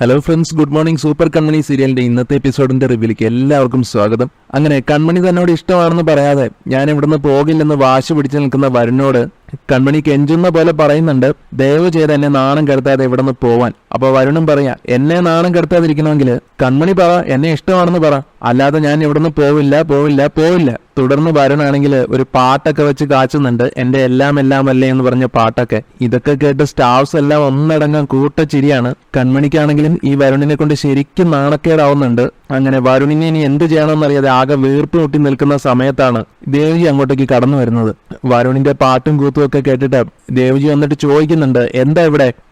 Hello friends, good morning. Super Kanmani സീരിയലിന്റെ ഇന്നത്തെ എപ്പിസോഡിന്റെ റിവ്യൂലേക്ക് എല്ലാവർക്കും സ്വാഗതം. അങ്ങനെ കൺമണി തന്നോട് ഇഷ്ടമാണെന്ന് പറയാതെ ഞാൻ ഇവിടുന്ന് പോകില്ലെന്ന് വാശി പിടിച്ചു നിൽക്കുന്ന വരുണിനോട് കൺമണി കെഞ്ചുന്ന പോലെ പറയുന്നുണ്ട്, ദയവ് ചെയ്ത് എന്നെ നാണം കെടുത്താതെ ഇവിടുന്ന് പോവാൻ. അപ്പൊ വരുണും പറയാ, എന്നെ നാണം കെടുത്താതിരിക്കണമെങ്കിൽ കൺമണി പറ, എന്നെ ഇഷ്ടമാണെന്ന് പറ, അല്ലാതെ ഞാൻ ഇവിടുന്ന് പോവില്ല. തുടർന്ന് വരുണാണെങ്കിൽ ഒരു പാട്ടൊക്കെ വെച്ച് കാച്ചുന്നുണ്ട്, എന്റെ എല്ലാം അല്ലേ എന്ന് പറഞ്ഞ പാട്ടൊക്കെ. ഇതൊക്കെ കേട്ട് സ്റ്റാഫ്സ് എല്ലാം ഒന്നടങ്കം കൂട്ടച്ചിരിയാണ്. കൺമണിക്കാണെങ്കിലും ഈ വരുണിനെ കൊണ്ട് ശരിക്കും നാണക്കേടാവുന്നുണ്ട്. അങ്ങനെ വരുണിനെ ഇനി എന്ത് ചെയ്യണമെന്നറിയാതെ ആകെ വീർപ്പ് മുട്ടി നിൽക്കുന്ന സമയത്താണ് ദേവജി അങ്ങോട്ടേക്ക് കടന്നു വരുന്നത്. വരുണിന്റെ പാട്ടും കൂത്തും ഒക്കെ കേട്ടിട്ട് ദേവജി വന്നിട്ട് ചോദിക്കുന്നുണ്ട്,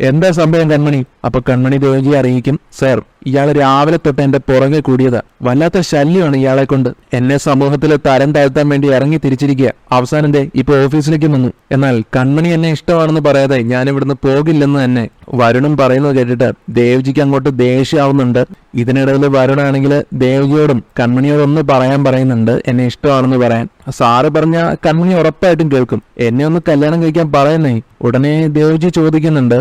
എന്താ സംഭവം കൺമണി? അപ്പൊ കൺമണി ദേവജിയെ അറിയിക്കും, സർ, ഇയാള് രാവിലെ തൊട്ട് എന്റെ പുറകെ കൂടിയതാ. വല്ലാത്ത ശല്യമാണ് ഇയാളെ കൊണ്ട്. എന്നെ സമൂഹത്തിൽ തരം താഴ്ത്താൻ വേണ്ടി ഇറങ്ങി തിരിച്ചിരിക്കുക. അവസാനം ഇപ്പൊ ഓഫീസിലേക്ക് വന്നു. എന്നാൽ കൺമണി എന്നെ ഇഷ്ടമാണെന്ന് പറയാതെ ഞാൻ ഇവിടുന്ന് പോകില്ലെന്ന് തന്നെ വരുണും പറയുന്നത് കേട്ടിട്ട് ദേവജിക്ക് അങ്ങോട്ട് ദേഷ്യമാവുന്നുണ്ട്. ഇതിനിടയിൽ വരുണാണെങ്കിൽ ദേവജിയോടും കൺമണിയോടും ഒന്ന് പറയുന്നുണ്ട്, എന്നെ ഇഷ്ടമാണെന്ന് പറയാൻ. സാറ് പറഞ്ഞ കൺമണി ഉറപ്പായിട്ടും കേൾക്കും. എന്നെ ഒന്ന് കല്യാണം കഴിക്കാൻ പറയുന്നേ. ഉടനെ ദേവജി ചോദിക്കുന്നുണ്ട്,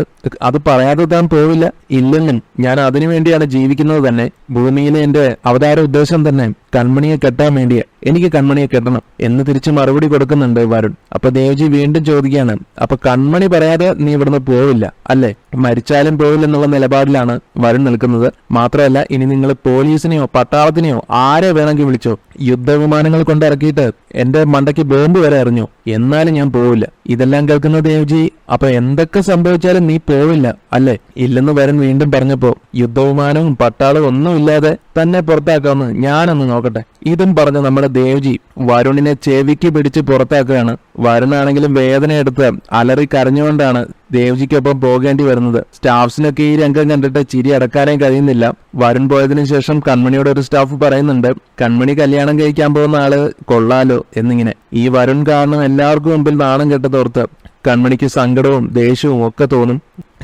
അത് പറയാതെ താൻ പോവില്ല? ഇല്ലെന്നും ഞാൻ അതിനു വേണ്ടിയാണ് ജീവിക്കുന്നത് തന്നെ. ഭൂമിയിലെ എന്റെ അവതാര ഉദ്ദേശം തന്നെ കൺമണിയെ കെട്ടാൻ വേണ്ടിയാ. എനിക്ക് കൺമണിയെ കെട്ടണം എന്ന് തിരിച്ച് മറുപടി കൊടുക്കുന്നുണ്ട് വരുൺ. അപ്പൊ ദേവജി വീണ്ടും ചോദിക്കുകയാണ്, അപ്പൊ കൺമണി പറയാതെ നീ ഇവിടുന്ന് പോവില്ല അല്ലേ? മരിച്ചാലും പോവില്ലെന്നുള്ള നിലപാടിലാണ് വരുൺ നിൽക്കുന്നത്. മാത്രമല്ല, ഇനി നിങ്ങൾ പോലീസിനെയോ പട്ടാളത്തിനെയോ ആരെ വേണമെങ്കിൽ വിളിച്ചോ, യുദ്ധവിമാനങ്ങൾ കൊണ്ടിറക്കിയിട്ട് എന്റെ മണ്ടയ്ക്ക് ബോംബ് വരെ എറിഞ്ഞു, എന്നാലും ഞാൻ പോവില്ല. ഇതെല്ലാം കേൾക്കുന്ന ദേവജി, അപ്പൊ എന്തൊക്കെ സംഭവിച്ചാലും നീ പോവില്ല അല്ലേ? ഇല്ലെന്ന് വരുൺ വീണ്ടും പറഞ്ഞപ്പോ, യുദ്ധവിമാനവും പട്ടാളവും ഒന്നുമില്ലാതെ തന്നെ പുറത്താക്കാമെന്ന് ഞാനൊന്ന് നോക്കട്ടെ. ഇതും പറഞ്ഞ് നമ്മുടെ ദേവജി വരുണിനെ ചെവിക്ക് പിടിച്ച് പുറത്താക്കുകയാണ്. വരുണാണെങ്കിലും വേദന എടുത്ത് അലറി കരഞ്ഞുകൊണ്ടാണ് ദേവജിക്കൊപ്പം പോകേണ്ടി വരുന്നത്. സ്റ്റാഫ്സിനൊക്കെ ഈ രംഗം കണ്ടിട്ട് ചിരി അടക്കാനേ കഴിയുന്നില്ല. വരുൺ പോയതിനു ശേഷം കൺമണിയോട് ഒരു സ്റ്റാഫ് പറയുന്നുണ്ട്, കൺമണി കല്യാണം കഴിക്കാൻ പോകുന്ന ആള് കൊള്ളാലോ എന്നിങ്ങനെ. ഈ വരുൺ കാരണം എല്ലാവർക്കും മുമ്പിൽ നാണം കെട്ടതോർത്ത് കൺമണിക്ക് സങ്കടവും ദേഷ്യവും ഒക്കെ തോന്നും.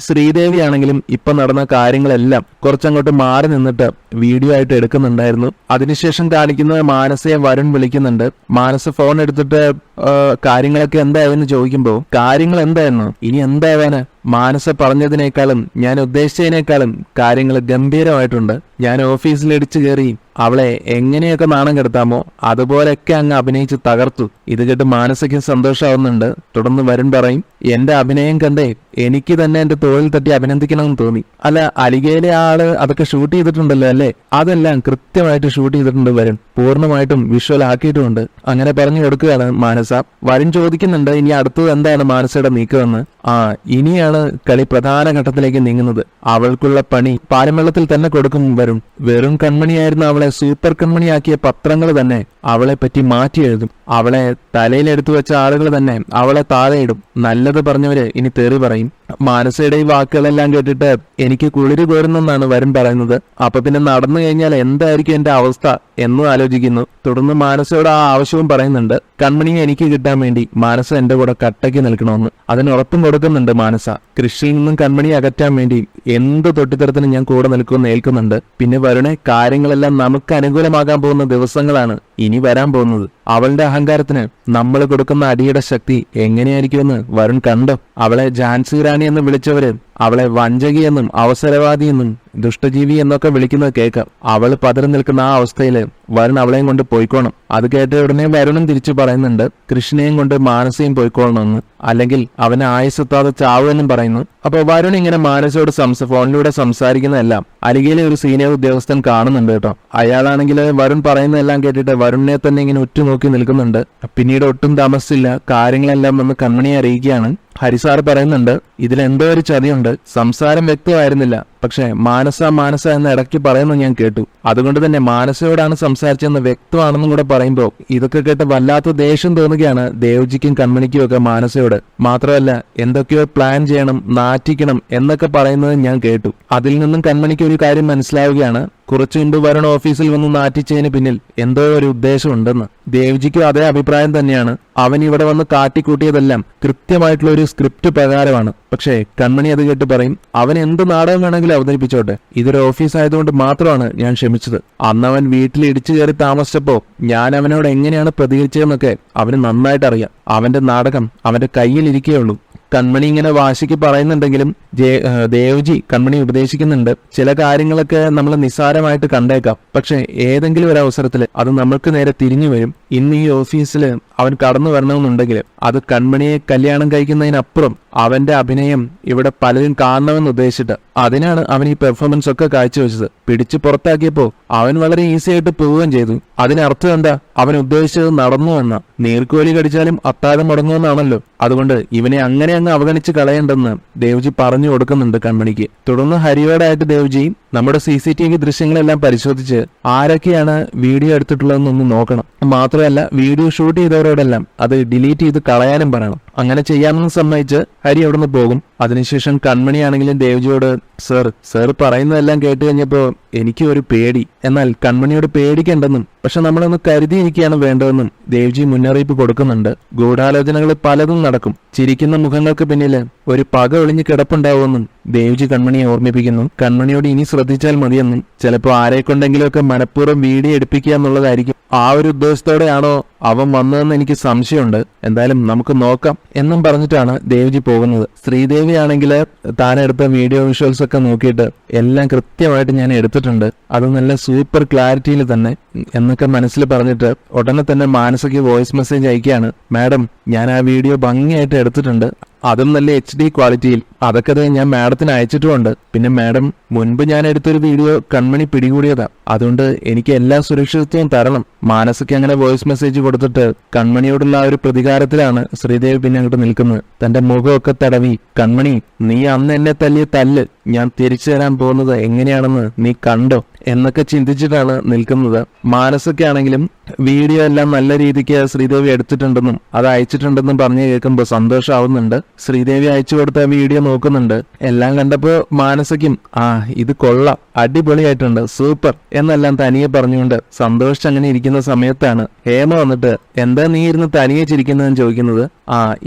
ശ്രീദേവി ആണെങ്കിലും ഇപ്പൊ നടന്ന കാര്യങ്ങളെല്ലാം കുറച്ചങ്ങോട്ട് മാറി നിന്നിട്ട് വീഡിയോ ആയിട്ട് എടുക്കുന്നുണ്ടായിരുന്നു. അതിനുശേഷം കാണിക്കുന്നത് മാനസയെ വരുൺ വിളിക്കുന്നുണ്ട്. മാനസ ഫോൺ എടുത്തിട്ട് കാര്യങ്ങളൊക്കെ എന്തായെന്ന് ചോദിക്കുമ്പോ, കാര്യങ്ങൾ എന്തായിരുന്നു, ഇനി എന്താവാന്? മാനസ പറഞ്ഞതിനേക്കാളും ഞാൻ ഉദ്ദേശിച്ചതിനേക്കാളും കാര്യങ്ങൾ ഗംഭീരമായിട്ടുണ്ട്. ഞാൻ ഓഫീസിൽ ഇടിച്ചു കയറി അവളെ എങ്ങനെയൊക്കെ നാണം കെടുത്താമോ അതുപോലെയൊക്കെ അങ്ങ് അഭിനയിച്ച് തകർത്തു. ഇത് കേട്ട് മാനസയ്ക്ക് സന്തോഷമാവുന്നുണ്ട്. തുടർന്ന് വരുൺ പറയും, എന്റെ അഭിനയം കണ്ടേ എനിക്ക് തന്നെ എന്റെ തോളിൽ തട്ടി അഭിനന്ദിക്കണമെന്ന് തോന്നി. അല്ല, അലിഗയിലെ ആള് അതൊക്കെ ഷൂട്ട് ചെയ്തിട്ടുണ്ടല്ലോ അല്ലേ? അതെല്ലാം കൃത്യമായിട്ട് ഷൂട്ട് ചെയ്തിട്ടുണ്ട് വരുൺ, പൂർണ്ണമായിട്ടും വിഷ്വൽ ആക്കിയിട്ടുമുണ്ട്. അങ്ങനെ പറഞ്ഞു കൊടുക്കുകയാണ് മാനസ. വരുൺ ചോദിക്കുന്നുണ്ട്, ഇനി അടുത്തത് എന്താണ് മാനസയുടെ നീക്കമെന്ന്. ഇനിയാണ് കളി പ്രധാന ഘട്ടത്തിലേക്ക് നീങ്ങുന്നത്. അവൾക്കുള്ള പണി പാരമ്പര്യത്തിൽ തന്നെ കൊടുക്കും വരുൺ. വെറും കൺമണിയായിരുന്ന അവളെ സൂപ്പർ കൺമണിയാക്കിയ പത്രങ്ങൾ തന്നെ അവളെ പറ്റി മാറ്റി എഴുതും. അവളെ തലയിലെടുത്തു വെച്ച ആളുകൾ തന്നെ അവളെ താഴെയിടും. നല്ലത് പറഞ്ഞവര് ഇനി തെറി പറയും. മാനസയുടെ ഈ വാക്കുകളെല്ലാം കേട്ടിട്ട് എനിക്ക് കുളിര് കോരുന്നെന്നാണ് വരുൺ പറയുന്നത്. അപ്പൊ പിന്നെ നടന്നു കഴിഞ്ഞാൽ എന്തായിരിക്കും എന്റെ അവസ്ഥ എന്നും ആലോചിക്കുന്നു. തുടർന്ന് മാനസയോട് ആ ആവശ്യവും പറയുന്നുണ്ട്. കൺമണിയെ എനിക്ക് കിട്ടാൻ വേണ്ടി മാനസ എന്റെ കൂടെ കട്ടയ്ക്ക് നിൽക്കണമെന്ന്. അതിന് ഉറപ്പും കൊടുക്കുന്നുണ്ട് മാനസ. കൃഷിയിൽ നിന്നും കൺമണിയെ അകറ്റാൻ വേണ്ടി എന്ത് തൊട്ടിത്തരത്തിനും ഞാൻ കൂടെ നിൽക്കുമെന്ന് ഏൽക്കുന്നുണ്ട്. പിന്നെ വരുണെ, കാര്യങ്ങളെല്ലാം നമുക്ക് അനുകൂലമാകാൻ പോകുന്ന ദിവസങ്ങളാണ് ഇനി വരാൻ പോകുന്നത്. അവളുടെ അഹങ്കാരത്തിന് നമ്മൾ കൊടുക്കുന്ന അടിയുടെ ശക്തി എങ്ങനെയായിരിക്കുമെന്ന് വരുൺ കണ്ടോ? അവളെ ഝാൻസി റാണി എന്ന് വിളിച്ചവര് അവളെ വഞ്ചകി എന്നും അവസരവാദി എന്നും ദുഷ്ടജീവി എന്നൊക്കെ വിളിക്കുന്നത് കേൾക്കാം. അവള് പതറി നിൽക്കുന്ന ആ അവസ്ഥയില് വരുൺ അവളെയും കൊണ്ട് പോയിക്കോണം. അത് കേട്ട ഉടനെ വരുണും തിരിച്ചു പറയുന്നുണ്ട്, കൃഷ്ണയും കൊണ്ട് മാനസയും പോയിക്കോളണമെന്ന്, അല്ലെങ്കിൽ അവനെ ആയുസെത്താതെ ചാവുമെന്നും പറയുന്നു. അപ്പൊ വരുൺ ഇങ്ങനെ മാനസയോട് ഫോണിലൂടെ സംസാരിക്കുന്നതെല്ലാം അരികിലെ ഒരു സീനിയർ ഉദ്യോഗസ്ഥൻ കാണുന്നുണ്ട് കേട്ടോ. അയാളാണെങ്കിൽ വരുൺ പറയുന്നതെല്ലാം കേട്ടിട്ട് വരുണിനെ തന്നെ ഇങ്ങനെ ഉറ്റുനോക്കി നിൽക്കുന്നുണ്ട്. പിന്നീട് ഒട്ടും താമസിച്ചില്ല കാര്യങ്ങളെല്ലാം വന്ന് കൺമണിയെ അറിയിക്കുകയാണ്. ഹരിസാർ പറയുന്നുണ്ട്, ഇതിലെന്തോ ഒരു ചതിയുണ്ട്. സംസാരം വ്യക്തമായിരുന്നില്ല, പക്ഷെ മാനസ എന്ന് ഇടയ്ക്ക് പറയുന്നത് ഞാൻ കേട്ടു. അതുകൊണ്ട് തന്നെ മാനസയോടാണ് സംസാരിച്ചെന്ന് വ്യക്തമാണെന്നും കൂടെ പറയുമ്പോ ഇതൊക്കെ കേട്ട് വല്ലാത്ത ദേഷ്യം തോന്നുകയാണ് ദേവജിക്കും കൺമണിക്കും ഒക്കെ മാനസയോട്. മാത്രമല്ല, എന്തൊക്കെയോ പ്ലാൻ ചെയ്യണം, നാറ്റിക്കണം എന്നൊക്കെ പറയുന്നത് ഞാൻ കേട്ടു. അതിൽ നിന്നും കൺമണിക്ക് ഒരു കാര്യം മനസ്സിലാവുകയാണ്, കുറച്ചു മുൻപ് വരുൺ ഓഫീസിൽ വന്ന് നാറ്റിച്ചതിന് പിന്നിൽ എന്തോ ഒരു ഉദ്ദേശം ഉണ്ടെന്ന്. ദേവ്ജിക്കും അതേ അഭിപ്രായം തന്നെയാണ്. അവൻ ഇവിടെ വന്ന് കാട്ടിക്കൂട്ടിയതെല്ലാം കൃത്യമായിട്ടുള്ള ഒരു സ്ക്രിപ്റ്റ് പ്രകാരമാണ്. പക്ഷേ കൺമണി അത് കേട്ട് പറയും, അവൻ എന്ത് നാടകം വേണമെങ്കിലും അവതരിപ്പിച്ചോട്ടെ, ഇതൊരു ഓഫീസ് ആയതുകൊണ്ട് മാത്രമാണ് ഞാൻ ക്ഷമിച്ചത്. അന്ന് അവൻ വീട്ടിൽ ഇടിച്ചു കയറി താമസിച്ചപ്പോ ഞാൻ അവനോട് എങ്ങനെയാണ് പ്രതികരിച്ചതെന്നൊക്കെ അവന് നന്നായിട്ട് അറിയാം. അവന്റെ നാടകം അവന്റെ കയ്യിൽ ഇരിക്കുകയുള്ളൂ. കൺമണി ഇങ്ങനെ വാശിക്ക് പറയുന്നുണ്ടെങ്കിലും ദേവ്ജി കൺമണി ഉപദേശിക്കുന്നുണ്ട്, ചില കാര്യങ്ങളൊക്കെ നമ്മൾ നിസ്സാരമായിട്ട് കണ്ടേക്കാം, പക്ഷെ ഏതെങ്കിലും ഒരു അവസരത്തിൽ അത് നമ്മൾക്ക് നേരെ തിരിഞ്ഞു വരും. ഇന്ന് ഈ ഓഫീസിൽ അവൻ കടന്നു വരണമെന്നുണ്ടെങ്കിൽ അത് കൺമണിയെ കല്യാണം കഴിക്കുന്നതിനപ്പുറം അവന്റെ അഭിനയം ഇവിടെ പലരും കാണണമെന്ന് ഉദ്ദേശിച്ചിട്ട് അതിനാണ് അവൻ ഈ പെർഫോമൻസ് ഒക്കെ കാഴ്ചവെച്ചത്. പിടിച്ചു പുറത്താക്കിയപ്പോ അവൻ വളരെ ഈസി ആയിട്ട് പോവുകയും ചെയ്തു. അതിനർത്ഥം എന്താ? അവൻ ഉദ്ദേശിച്ചത് നടന്നു എന്ന. നീർക്കോലി കടിച്ചാലും അത്താഴം മുടങ്ങുമെന്നാണല്ലോ. അതുകൊണ്ട് ഇവനെ അങ്ങനെ അങ്ങ് അവഗണിച്ച് കളയണ്ടെന്ന് ദേവ്ജി പറഞ്ഞു കൊടുക്കുന്നുണ്ട് കൺമണിക്ക്. തുടർന്ന് ഹരിയോടായിട്ട് ദേവ്ജി നമ്മുടെ CCTV ദൃശ്യങ്ങളെല്ലാം പരിശോധിച്ച് ആരൊക്കെയാണ് വീഡിയോ എടുത്തിട്ടുള്ളതെന്നൊന്ന് നോക്കണം. മാത്രമല്ല വീഡിയോ ഷൂട്ട് ചെയ്തവരോടെല്ലാം അത് ഡിലീറ്റ് ചെയ്ത് കളയാനും പറയണം. അങ്ങനെ ചെയ്യാമെന്ന് സമ്മതിച്ച് ഹരി അവിടുന്ന് പോകും. അതിനുശേഷം കൺമണിയാണെങ്കിലും ദേവ്ജിയോട് സർ പറയുന്നതെല്ലാം കേട്ട് കഴിഞ്ഞപ്പോ എനിക്ക് ഒരു പേടി, എന്നാൽ കൺമണിയോട് പേടിക്കണ്ടെന്നും പക്ഷെ നമ്മളൊന്ന് കരുതിയിരിക്കുകയാണ് വേണ്ടതെന്നും ദേവ്ജി മുന്നറിയിപ്പ് കൊടുക്കുന്നുണ്ട്. ഗൂഢാലോചനകൾ പലതും നടക്കും, ചിരിക്കുന്ന മുഖങ്ങൾക്ക് പിന്നില് ഒരു പക ഒളിഞ്ഞു കിടപ്പുണ്ടാവുമെന്നും ദേവ്ജി കൺമണിയെ ഓർമ്മിപ്പിക്കുന്നു. കൺമണിയോട് ഇനി ശ്രദ്ധിച്ചാൽ മതിയെന്നും ചിലപ്പോൾ ആരെ കൊണ്ടെങ്കിലുമൊക്കെ മനഃപൂർവ്വം വീഡിയോ എടുപ്പിക്കുക എന്നുള്ളതായിരിക്കും. ആ ഒരു ഉദ്ദേശത്തോടെയാണോ അവൻ വന്നതെന്ന് എനിക്ക് സംശയമുണ്ട്. എന്തായാലും നമുക്ക് നോക്കാം എന്നും പറഞ്ഞിട്ടാണ് ദേവ്ജി പോകുന്നത്. ശ്രീദേവി ആണെങ്കിൽ താൻ എടുത്ത വീഡിയോ വിഷ്വൽസ് ഒക്കെ നോക്കിയിട്ട് എല്ലാം കൃത്യമായിട്ട് ഞാൻ എടുത്തിട്ടുണ്ട്, അത് നല്ല സൂപ്പർ ക്ലാരിറ്റിയിൽ തന്നെ എന്നൊക്കെ മനസ്സിൽ പറഞ്ഞിട്ട് ഉടനെ തന്നെ മാനസയ്ക്ക് വോയിസ് മെസ്സേജ് അയക്കുകയാണ്. മാഡം, ഞാൻ ആ വീഡിയോ ഭംഗിയായിട്ട് എടുത്തിട്ടുണ്ട്, അതും നല്ല HD ക്വാളിറ്റിയിൽ. അതൊക്കെ ഞാൻ മാഡത്തിന് അയച്ചിട്ടുമുണ്ട്. പിന്നെ മാഡം, മുൻപ് ഞാൻ എടുത്തൊരു വീഡിയോ കൺമണി പിടികൂടിയതാ, അതുകൊണ്ട് എനിക്ക് എല്ലാ സുരക്ഷിതത്വവും തരണം. മാനസയ്ക്ക് അങ്ങനെ വോയിസ് മെസ്സേജ് കൊടുത്തിട്ട് കൺമണിയോടുള്ള ആ ഒരു പ്രതികാരത്തിലാണ് ശ്രീദേവി പിന്നെ അങ്ങോട്ട് നിൽക്കുന്നത്. തന്റെ മുഖമൊക്കെ തടവി, കൺമണി, നീ അന്ന് എന്നെ തല്ലിയ തല്ല് ഞാൻ തിരിച്ചു തരാൻ പോകുന്നത് എങ്ങനെയാണെന്ന് നീ കണ്ടോ എന്നൊക്കെ ചിന്തിച്ചിട്ടാണ് നിൽക്കുന്നത്. മാനസൊക്കെ ആണെങ്കിലും വീഡിയോ എല്ലാം നല്ല രീതിക്ക് ശ്രീദേവി എടുത്തിട്ടുണ്ടെന്നും അത് അയച്ചിട്ടുണ്ടെന്നും പറഞ്ഞു കേൾക്കുമ്പോൾ സന്തോഷമാവുന്നുണ്ട്. ശ്രീദേവി അയച്ചു കൊടുത്ത വീഡിയോ നോക്കുന്നുണ്ട്. എല്ലാം കണ്ടപ്പോ മാനസയ്ക്കും ഇത് കൊള്ളാം, അടിപൊളിയായിട്ടുണ്ട്, സൂപ്പർ എന്നെല്ലാം തനിയെ പറഞ്ഞുകൊണ്ട് സന്തോഷിച്ച് അങ്ങനെ ഇരിക്കുന്ന സമയത്താണ് ഹേമ വന്നിട്ട് എന്താ നീ ഇരുന്ന് തനിയെ ചിരിക്കുന്നതെന്ന് ചോദിക്കുന്നത്.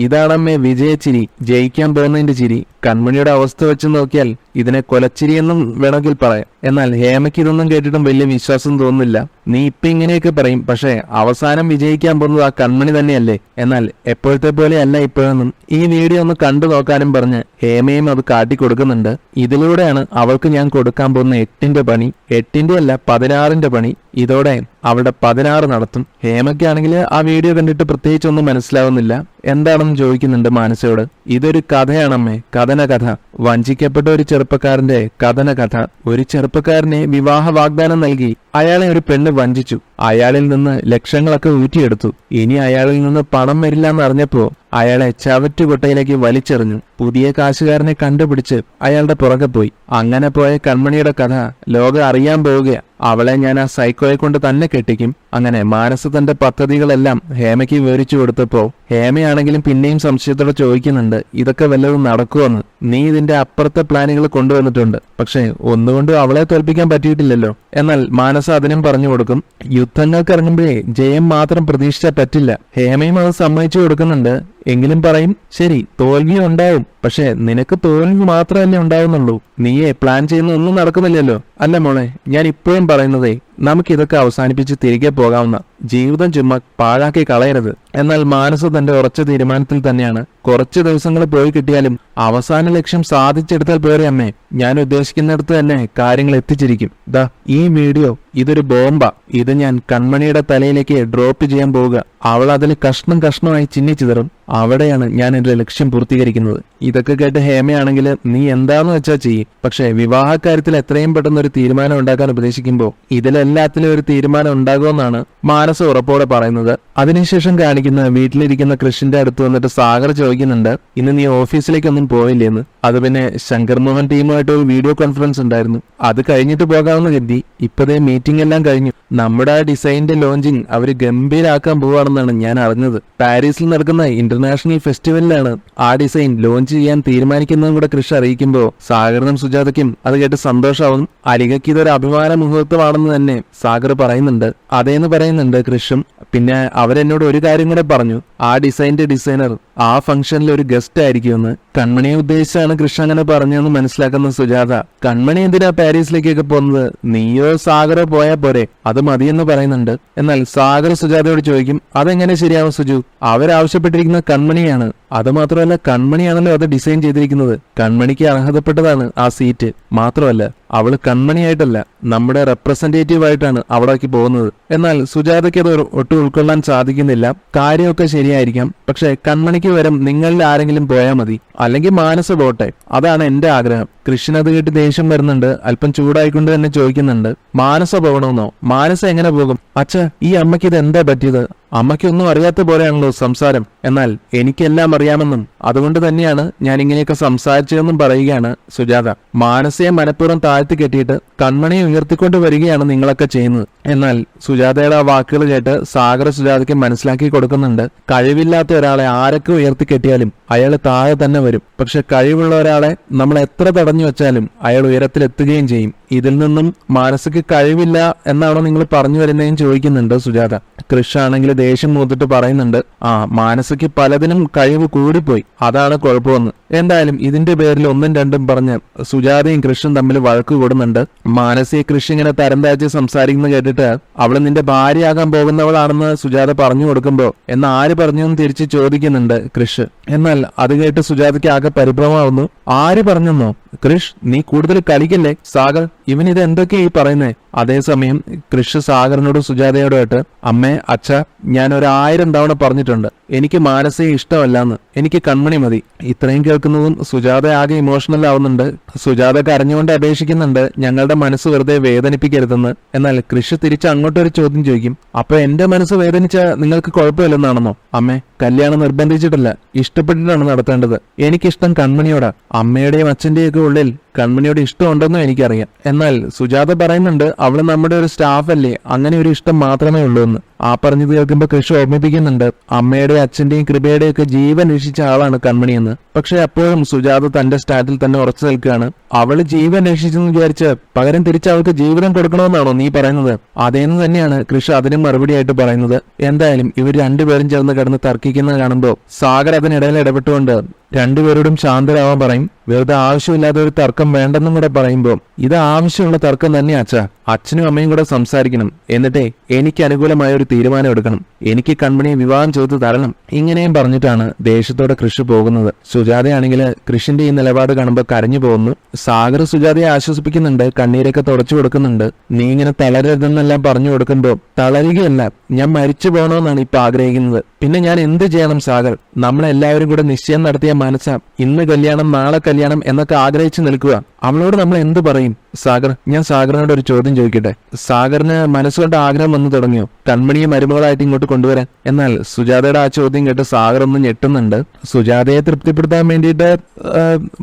ഇതാണമ്മേ വിജയച്ചിരി, ജയിക്കാൻ പോകുന്നതിന്റെ ചിരി. കൺമണിയുടെ അവസ്ഥ വെച്ച് നോക്കിയാൽ ഇതിനെ കൊലച്ചിരിയെന്നും വേണമെങ്കിൽ പറയാം. എന്നാൽ ഹേമയ്ക്ക് ഇതൊന്നും കേട്ടിട്ടും വലിയ വിശ്വാസം തോന്നുന്നില്ല. നീ ഇപ്പൊ ഇങ്ങനെയൊക്കെ പറയും, പക്ഷെ അവസാനം വിജയിക്കാൻ പോകുന്നത് ആ കൺമണി തന്നെയല്ലേ. എന്നാൽ എപ്പോഴത്തെ പോലെ അല്ല ഇപ്പോഴൊന്നും. ഈ വീഡിയോ ഒന്ന് കണ്ടു നോക്കാനും പറഞ്ഞ് ഹേമയും അത് കാട്ടിക്കൊടുക്കുന്നുണ്ട്. ഇതിലൂടെയാണ് അവൾക്ക് ഞാൻ കൊടുക്കാൻ പോകുന്ന 8ന്റെ പണി, 8ന്റെ അല്ല 16ന്റെ പണി. ഇതോടെ അവളുടെ 16 നടത്തും. ഹേമയ്ക്കാണെങ്കിൽ ആ വീഡിയോ കണ്ടിട്ട് പ്രത്യേകിച്ചൊന്നും മനസ്സിലാവുന്നില്ല. എന്താണെന്ന് ചോദിക്കുന്നുണ്ട് മാനസയോട്. ഇതൊരു കഥയാണമ്മേ, കഥന കഥ. വഞ്ചിക്കപ്പെട്ട ഒരു ചെറുപ്പക്കാരന്റെ കഥന കഥ. ഒരു ചെറുപ്പക്കാരനെ വിവാഹ വാഗ്ദാനം നൽകി അയാളെ ഒരു പെണ്ണ് വഞ്ചിച്ചു. അയാളിൽ നിന്ന് ലക്ഷങ്ങളൊക്കെ ഊറ്റിയെടുത്തു. ഇനി അയാളിൽ നിന്ന് പണം വരില്ലെന്ന് അറിഞ്ഞപ്പോ അയാളെ ചവറ്റുകൊട്ടയിലേക്ക് വലിച്ചെറിഞ്ഞു. പുതിയ കാശുകാരനെ കണ്ടുപിടിച്ച് അയാളുടെ പുറകെ പോയി. അങ്ങനെ പോയ കൺമണിയുടെ കഥ ലോകം അറിയാൻ പോവുകയാ. അവളെ ഞാൻ ആ സൈക്കോയെ കൊണ്ട് തന്നെ കെട്ടിക്കും. അങ്ങനെ മാനസ തന്റെ പദ്ധതികളെല്ലാം ഹേമയ്ക്ക് വിവരിച്ചു കൊടുത്തപ്പോ ഹേമയാണെങ്കിലും പിന്നെയും സംശയത്തോടെ ചോദിക്കുന്നുണ്ട്, ഇതൊക്കെ വല്ലതും നടക്കുമെന്ന്. നീ ഇതിന്റെ അപ്പുറത്തെ പ്ലാനുകൾ കൊണ്ടുവന്നിട്ടുണ്ട്, പക്ഷെ ഒന്നുകൊണ്ടും അവളെ തോൽപ്പിക്കാൻ പറ്റിയിട്ടില്ലല്ലോ. എന്നാൽ മാനസ അതിനും പറഞ്ഞു കൊടുക്കും. യുദ്ധങ്ങൾക്ക് ഇറങ്ങുമ്പോഴേ ജയം മാത്രം പ്രതീക്ഷിച്ചാൽ പറ്റില്ല. ഹേമയും അത് സമ്മതിച്ചു കൊടുക്കുന്നുണ്ട്. എങ്കിലും പറയും, ശരി തോൽവി ഉണ്ടാവും, പക്ഷെ നിനക്ക് തോൽവി മാത്രമല്ലേ ഉണ്ടാവുന്നുള്ളൂ. നീയെ പ്ലാൻ ചെയ്യുന്ന ഒന്നും നടക്കുന്നില്ലല്ലോ. അല്ല മോളെ, ഞാൻ ഇപ്പോഴും പറയുന്നതേ നമുക്കിതൊക്കെ അവസാനിപ്പിച്ച് തിരികെ പോകാവുന്ന. ജീവിതം ചുമ്മാ പാഴാക്കി കളയരുത്. എന്നാൽ മാനസ തന്റെ ഉറച്ച തീരുമാനത്തിൽ തന്നെയാണ്. കുറച്ച് ദിവസങ്ങൾ പോയി കിട്ടിയാലും അവസാന ലക്ഷ്യം സാധിച്ചെടുത്താൽ പോരെ അമ്മേ. ഞാൻ ഉദ്ദേശിക്കുന്നിടത്ത് തന്നെ കാര്യങ്ങൾ എത്തിച്ചിരിക്കും. ദാ ഈ വീഡിയോ ഇതൊരു ബോംബാ. ഇത് ഞാൻ കൺമണിയുടെ തലയിലേക്ക് ഡ്രോപ്പ് ചെയ്യാൻ പോവുക. അവൾ അതിൽ കഷ്ണം കഷ്ണമായി ചിന്നിച്ചിതറും. അവിടെയാണ് ഞാൻ എന്റെ ലക്ഷ്യം പൂർത്തീകരിക്കുന്നത്. ഇതൊക്കെ കേട്ട് ഹേമയാണെങ്കിൽ നീ എന്താന്ന് വെച്ചാൽ ചെയ്യും, പക്ഷെ വിവാഹക്കാര്യത്തിൽ എത്രയും പെട്ടെന്ന് ഒരു തീരുമാനം ഉണ്ടാക്കാൻ ഉപദേശിക്കുമ്പോൾ ഇതിലെല്ലാത്തിലും ഒരു തീരുമാനം ഉണ്ടാകുമെന്നാണ് മാനസ ഉറപ്പോടെ പറയുന്നത്. അതിനുശേഷം കാണിക്കുന്ന വീട്ടിലിരിക്കുന്ന കൃഷിന്റെ അടുത്ത് വന്നിട്ട് സാഗർ ചോദിക്കുന്നുണ്ട്, ഇന്ന് നീ ഓഫീസിലേക്കൊന്നും പോയില്ലേന്ന്. അത് പിന്നെ ശങ്കർ മോഹൻ ടീമുമായിട്ട് ഒരു വീഡിയോ കോൺഫറൻസ് ഉണ്ടായിരുന്നു, അത് കഴിഞ്ഞിട്ട് പോകാമെന്ന് കരുതി. ഇപ്പതേ മീറ്റിംഗ് എല്ലാം കഴിഞ്ഞു. നമ്മുടെ ആ ഡിസൈനിന്റെ ലോഞ്ചിങ് അവര് ഗംഭീരാക്കാൻ പോവാണെന്നാണ് ഞാൻ അറിഞ്ഞത്. പാരീസിൽ നടക്കുന്ന ഇന്റർനാഷണൽ ഫെസ്റ്റിവലിലാണ് ആ ഡിസൈൻ ലോഞ്ച് ചെയ്യാൻ തീരുമാനിക്കുന്നതും കൂടെ കൃഷി അറിയിക്കുമ്പോൾ സാഗറിനും സുജാതയ്ക്കും അത് കേട്ട് സന്തോഷമാവും. അലികയ്ക്ക് ഇതൊരു അഭിമാന മുഹൂർത്തമാണെന്ന് തന്നെ സാഗർ പറയുന്നുണ്ട്. അതേന്ന് പറയുന്നുണ്ട് കൃഷും. പിന്നെ അവരെന്നോട് ഒരു കാര്യം കൂടെ പറഞ്ഞു, ആ ഡിസൈനർ ആ ഫംഗ്ഷനിൽ ഒരു ഗസ്റ്റ് ആയിരിക്കുമെന്ന്. കൺമണിയെ ഉദ്ദേശിച്ചാണ് കൃഷ് അങ്ങനെ പറഞ്ഞതെന്ന് മനസ്സിലാക്കുന്ന സുജാത, കൺമണി എന്തിനാ പാരീസിലേക്കൊക്കെ പോകുന്നത്, നീയോ സാഗറോ പോയാ പോരെ, അത് മതിയെന്ന് പറയുന്നുണ്ട്. എന്നാൽ സാഗർ സുജാതയോട് ചോദിക്കും, അതെങ്ങനെ ശരിയാവും സുജു, അവരാവശ്യപ്പെട്ടിരിക്കുന്ന കൺമണിയാണ്. അത് മാത്രമല്ല, കൺമണിയാണല്ലോ അത് ഡിസൈൻ ചെയ്തിരിക്കുന്നത്. കൺമണിക്ക് അർഹതപ്പെട്ടതാണ് ആ സീറ്റ്. മാത്രമല്ല, അവള് കൺമണിയായിട്ടല്ല, നമ്മുടെ റെപ്രസെന്റേറ്റീവ് ആയിട്ടാണ് അവിടേക്ക് പോകുന്നത്. എന്നാൽ സുജാതയ്ക്ക് അത് ഒട്ടും ഉൾക്കൊള്ളാൻ സാധിക്കുന്നില്ല. കാര്യമൊക്കെ ശരിയായിരിക്കാം, പക്ഷെ കൺമണിക്ക് വരും നിങ്ങളിൽ ആരെങ്കിലും പോയാൽ മതി, അല്ലെങ്കിൽ മാനസ പോട്ടെ, അതാണ് എന്റെ ആഗ്രഹം. കൃഷ്ണത് കേട്ട് ദേഷ്യം വരുന്നുണ്ട്. അല്പം ചൂടായിക്കൊണ്ട് തന്നെ ചോദിക്കുന്നുണ്ട്, മാനസ പോകണമെന്നോ? മാനസ എങ്ങനെ പോകും? അച്ഛ, ഈ അമ്മയ്ക്ക് ഇത് എന്താ പറ്റിയത്? അമ്മയ്ക്കൊന്നും അറിയാത്ത പോലെയാണല്ലോ സംസാരം. എന്നാൽ എനിക്കെല്ലാം അറിയാമെന്നും അതുകൊണ്ട് തന്നെയാണ് ഞാൻ ഇങ്ങനെയൊക്കെ സംസാരിച്ചതെന്നും പറയുകയാണ് സുജാത. മാനസയെ മനഃപൂർവ്വം താഴ്ത്തി കെട്ടിയിട്ട് കൺമണിയെ ഉയർത്തിക്കൊണ്ട് വരികയാണ് നിങ്ങളൊക്കെ ചെയ്യുന്നത്. എന്നാൽ സുജാതയുടെ ആ വാക്കുകൾ കേട്ട് സാഗർ സുജാതയ്ക്ക് മനസ്സിലാക്കി കൊടുക്കുന്നുണ്ട്, കഴിവില്ലാത്ത ഒരാളെ ആരൊക്കെ ഉയർത്തി കെട്ടിയാലും അയാൾ താഴെ തന്നെ വരും. പക്ഷെ കഴിവുള്ള ഒരാളെ നമ്മൾ എത്ര തടഞ്ഞു വെച്ചാലും അയാൾ ഉയരത്തിലെത്തുകയും ചെയ്യും. ഇതിൽ നിന്നും മാനസിക കഴിവില്ല എന്നാണോ നിങ്ങൾ പറഞ്ഞു വരുന്നതെന്ന് ചോദിക്കുന്നുണ്ട് സുജാത. കൃഷ് ആണെങ്കിൽ ദേഷ്യം മൂത്തിട്ട് പറയുന്നുണ്ട്, ആ മാനസിക്ക് പലതിനും കഴിവ് കൂടിപ്പോയി, അതാണ് കുഴപ്പമെന്ന്. എന്തായാലും ഇതിന്റെ പേരിൽ ഒന്നും രണ്ടും പറഞ്ഞ് സുജാതയും കൃഷും തമ്മിൽ വഴക്ക് കൂടുന്നുണ്ട്. മാനസിയെ കൃഷി ഇങ്ങനെ തരം താഴ്ച സംസാരിക്കുന്നത് കേട്ടിട്ട് അവള് നിന്റെ ഭാര്യയാകാൻ പോകുന്നവളാണെന്ന് സുജാത പറഞ്ഞു കൊടുക്കുമ്പോ എന്ന് ആര് പറഞ്ഞെന്ന് തിരിച്ച് ചോദിക്കുന്നുണ്ട് കൃഷ്. എന്നാൽ അത് കേട്ട് സുജാതയ്ക്ക് ആകെ പരിഭ്രമമാവുന്നു. ആര് പറഞ്ഞെന്നോ? കൃഷ്, നീ കൂടുതൽ കളിക്കല്ലേ. സാഗർ, ഇവൻ ഇത് എന്തൊക്കെയാ ഈ പറയുന്നേ? അതേസമയം കൃഷ് സാഗറിനോടും സുജാതയോടുമായിട്ട്, അമ്മേ, അച്ഛ, ഞാൻ 1000 തവണ പറഞ്ഞിട്ടുണ്ട് എനിക്ക് മാനസയെ ഇഷ്ടമല്ലാന്ന്, എനിക്ക് കൺമണി മതി. ഇത്രയും കേൾക്കുന്നതും സുജാത ആകെ ഇമോഷണൽ ആവുന്നുണ്ട്. സുജാത കരഞ്ഞുകൊണ്ട് അപേക്ഷിക്കുന്നുണ്ട്, ഞങ്ങളുടെ മനസ്സ് വെറുതെ വേദനിപ്പിക്കരുതെന്ന്. എന്നാൽ കൃഷ് തിരിച്ച് അങ്ങോട്ടൊരു ചോദ്യം ചോദിക്കും, അപ്പൊ എന്റെ മനസ്സ് വേദനിച്ച നിങ്ങൾക്ക് കുഴപ്പമില്ലെന്നാണെന്നോ? അമ്മേ, കല്യാണം നിർബന്ധിച്ചിട്ടില്ല, ഇഷ്ടപ്പെട്ടിട്ടാണ് നടത്തേണ്ടത്. എനിക്കിഷ്ടം കൺമണിയോടാ. അമ്മയുടെയും അച്ഛന്റെയും ഒക്കെ ഉള്ളിൽ കൺമണിയോട് ഇഷ്ടമുണ്ടെന്നും എനിക്കറിയാം. എന്നാൽ സുജാത പറയുന്നുണ്ട്, അവള് നമ്മുടെ ഒരു സ്റ്റാഫ് അല്ലേ, അങ്ങനെ ഒരു ഇഷ്ടം മാത്രമേ ഉള്ളൂ എന്ന്. ആ പറഞ്ഞത് കേൾക്കുമ്പോൾ കൃഷി ഓർമ്മിപ്പിക്കുന്നുണ്ട്, അമ്മയുടെയും അച്ഛന്റെയും കൃപയുടെയും ഒക്കെ ജീവൻ രക്ഷിച്ച ആളാണ് കൺമണിയെന്ന്. പക്ഷെ അപ്പോഴും സുജാത തന്റെ സ്റ്റാറ്റിൽ തന്നെ ഉറച്ചു നിൽക്കുകയാണ്. അവള് ജീവൻ രക്ഷിച്ചെന്ന് വിചാരിച്ച് പകരം തിരിച്ച് അവൾക്ക് ജീവിതം കൊടുക്കണമെന്നാണോ നീ പറയുന്നത്? അതേന്ന് തന്നെയാണ് കൃഷി അതിനും മറുപടിയായിട്ട് പറയുന്നത്. എന്തായാലും ഇവർ രണ്ടുപേരും ചേർന്ന് കിടന്ന് തർക്കിക്കുന്നത് കാണുമ്പോൾ സാഗർ അതിനിടയിൽ ഇടപെട്ടുകൊണ്ട് രണ്ടുപേരോടും ശാന്തരാവാൻ പറയും. വെറുതെ ആവശ്യമില്ലാത്ത ഒരു തർക്കം വേണ്ടെന്നും കൂടെ പറയുമ്പോൾ, ഇത് ആവശ്യമുള്ള തർക്കം തന്നെ അച്ഛാ. അച്ഛനും അമ്മയും കൂടെ സംസാരിക്കണം, എന്നിട്ടേ എനിക്ക് അനുകൂലമായ ഒരു തീരുമാനം എടുക്കണം. എനിക്ക് കൺമണിയെ വിവാഹം ചെയ്തു തരണം. ഇങ്ങനെയും പറഞ്ഞിട്ടാണ് ദേഷ്യത്തോടെ കൃഷി പോകുന്നത്. സുജാതയാണെങ്കിൽ കൃഷിന്റെ ഈ നിലപാട് കാണുമ്പോൾ കരഞ്ഞു പോകുന്നു. സാഗർ സുജാതയെ ആശ്വസിപ്പിക്കുന്നുണ്ട്, കണ്ണീരൊക്കെ തുടച്ചു കൊടുക്കുന്നുണ്ട്. നീ ഇങ്ങനെ തളരരുതെന്നെല്ലാം പറഞ്ഞു കൊടുക്കുമ്പോൾ, തളരുകയല്ല, ഞാൻ മരിച്ചു പോകണമെന്നാണ് ഇപ്പൊ ആഗ്രഹിക്കുന്നത്. പിന്നെ ഞാൻ എന്ത് ചെയ്യണം സാഗർ? നമ്മളെല്ലാവരും കൂടെ നിശ്ചയം നടത്തിയ മനസ്സാ ഇന്ന് കല്യാണം നാളെ കല്യാണം എന്നൊക്കെ ആഗ്രഹിച്ചു നിൽക്കുക. അവളോട് നമ്മൾ എന്ത് പറയും? സാഗർ, ഞാൻ സാഗറിനോട് ഒരു ചോദ്യം ചോദിക്കട്ടെ. സാഗറിന് മനസ്സുകൊണ്ട് ആഗ്രഹം വന്നു തുടങ്ങിയോ കൺമണിയെ മരുമകളായിട്ട് ഇങ്ങോട്ട് കൊണ്ടുവരാൻ? എന്നാൽ സുജാതയുടെ ആ ചോദ്യം കേട്ട് സാഗർ ഒന്ന് ഞെട്ടുന്നുണ്ട്. സുജാതയെ തൃപ്തിപ്പെടുത്താൻ വേണ്ടിയിട്ട്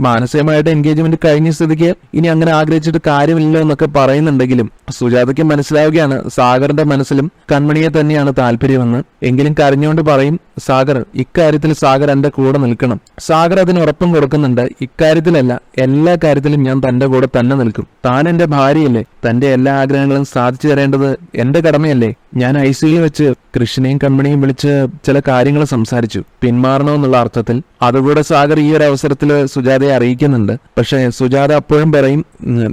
മാനസികമായിട്ട് എൻഗേജ്മെന്റ് കഴിഞ്ഞ സ്ഥിതിക്ക് ഇനി അങ്ങനെ ആഗ്രഹിച്ചിട്ട് കാര്യമില്ല എന്നൊക്കെ പറയുന്നുണ്ടെങ്കിലും സുജാതയ്ക്ക് മനസ്സിലാവുകയാണ് സാഗറിന്റെ മനസ്സിലും കൺമണിയെ തന്നെയാണ് താല്പര്യമെന്ന്. എങ്കിലും കരഞ്ഞുകൊണ്ട് പറയും, സാഗർ, ഇക്കാര്യത്തിൽ സാഗർ എന്റെ കൂടെ നിൽക്കണം. സാഗർ അതിന് ഉറപ്പും കൊടുക്കുന്നുണ്ട്. ഇക്കാര്യത്തിലല്ല, എല്ലാ കാര്യത്തിലും ഞാൻ തന്റെ കൂടെ തന്നെ നിൽക്കും. താൻ എന്റെ ഭാര്യയല്ലേ, തന്റെ എല്ലാ ആഗ്രഹങ്ങളും സാധിച്ചു തരേണ്ടത് എന്റെ കടമയല്ലേ. ഞാൻ ഐസിയിൽ വെച്ച് കൃഷ്ണനെയും കൺമണിയും വിളിച്ച് ചില കാര്യങ്ങൾ സംസാരിച്ചു, പിന്മാറണമെന്നുള്ള അർത്ഥത്തിൽ. അതുകൂടെ സാഗർ ഈ ഒരു അവസരത്തിൽ സുജാതയെ അറിയിക്കുന്നുണ്ട്. പക്ഷെ സുജാത അപ്പോഴും പറയും,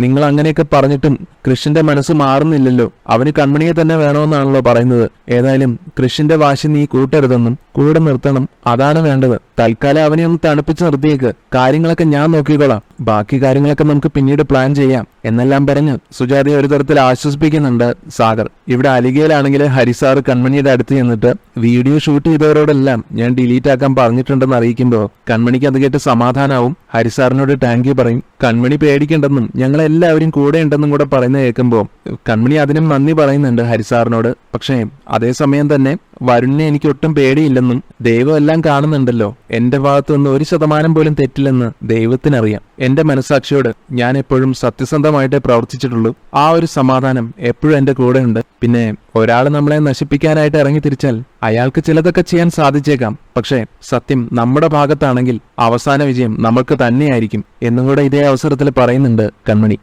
നിങ്ങൾ അങ്ങനെയൊക്കെ പറഞ്ഞിട്ടും കൃഷ്ണന്റെ മനസ്സ് മാറുന്നില്ലല്ലോ, അവന് കൺമണിയെ തന്നെ വേണമെന്നാണല്ലോ പറയുന്നത്. ഏതായാലും കൃഷ്ണന്റെ വാശി നീ കൂട്ടരുതെന്നും കൂടെ നിർത്തണം, അതാണ് വേണ്ടത്. തൽക്കാലം അവനെ ഒന്ന് തണുപ്പിച്ച് നിർത്തിയേക്ക്, കാര്യങ്ങളൊക്കെ ഞാൻ നോക്കിക്കോളാം, ബാക്കി കാര്യങ്ങളൊക്കെ നമുക്ക് പിന്നീട് പ്ലാൻ ചെയ്യാം എന്നെല്ലാം പറഞ്ഞ് സുജാതയെ ഒരു തരത്തിൽ ആശ്വസിപ്പിക്കുന്നുണ്ട് സാഗർ. ഇവിടെ അലിഗയിലാണെങ്കിൽ ഹരിസാർ കൺമണിയുടെ അടുത്ത് ചെന്നിട്ട് വീഡിയോ ഷൂട്ട് ചെയ്തവരോടെല്ലാം ഞാൻ ഡിലീറ്റ് ആക്കാൻ പറഞ്ഞിട്ടുണ്ടെന്ന് അറിയിക്കുമ്പോൾ കൺമണിക്ക് അത് കേട്ട് സമാധാനാവും. ഹരിസാറിനോട് താങ്ക് യു പറയും. കൺമണി പേടിക്കണ്ടെന്നും ഞങ്ങളെല്ലാവരും കൂടെ ഉണ്ടെന്നും കൂടെ പറയുന്നത് കേൾക്കുമ്പോൾ കൺമണി അതിനും നന്ദി പറയുന്നുണ്ട് ഹരിസാറിനോട്. പക്ഷേ അതേസമയം തന്നെ വരുണിനെ എനിക്ക് ഒട്ടും പേടിയില്ലെന്നും ദൈവം എല്ലാം കാണുന്നുണ്ടല്ലോ, എന്റെ ഭാഗത്തു നിന്ന് 1% പോലും തെറ്റില്ലെന്ന് ദൈവത്തിനറിയാം. എന്റെ മനസാക്ഷിയോട് ഞാൻ എപ്പോഴും സത്യസന്ധമായിട്ടേ പ്രവർത്തിച്ചിട്ടുള്ളൂ. ആ ഒരു സമാധാനം എപ്പോഴും എന്റെ കൂടെ ഉണ്ട്. പിന്നെ ഒരാൾ നമ്മളെ നശിപ്പിക്കാനായിട്ട് ഇറങ്ങി തിരിച്ചാൽ അയാൾക്ക് ചിലതൊക്കെ ചെയ്യാൻ സാധിച്ചേക്കാം, പക്ഷേ സത്യം നമ്മുടെ ഭാഗത്താണെങ്കിൽ അവസാന വിജയം നമ്മൾക്ക് തന്നെയായിരിക്കും എന്നും കൂടെ ഇതേ അവസരത്തിൽ പറയുന്നുണ്ട് കൺമണി.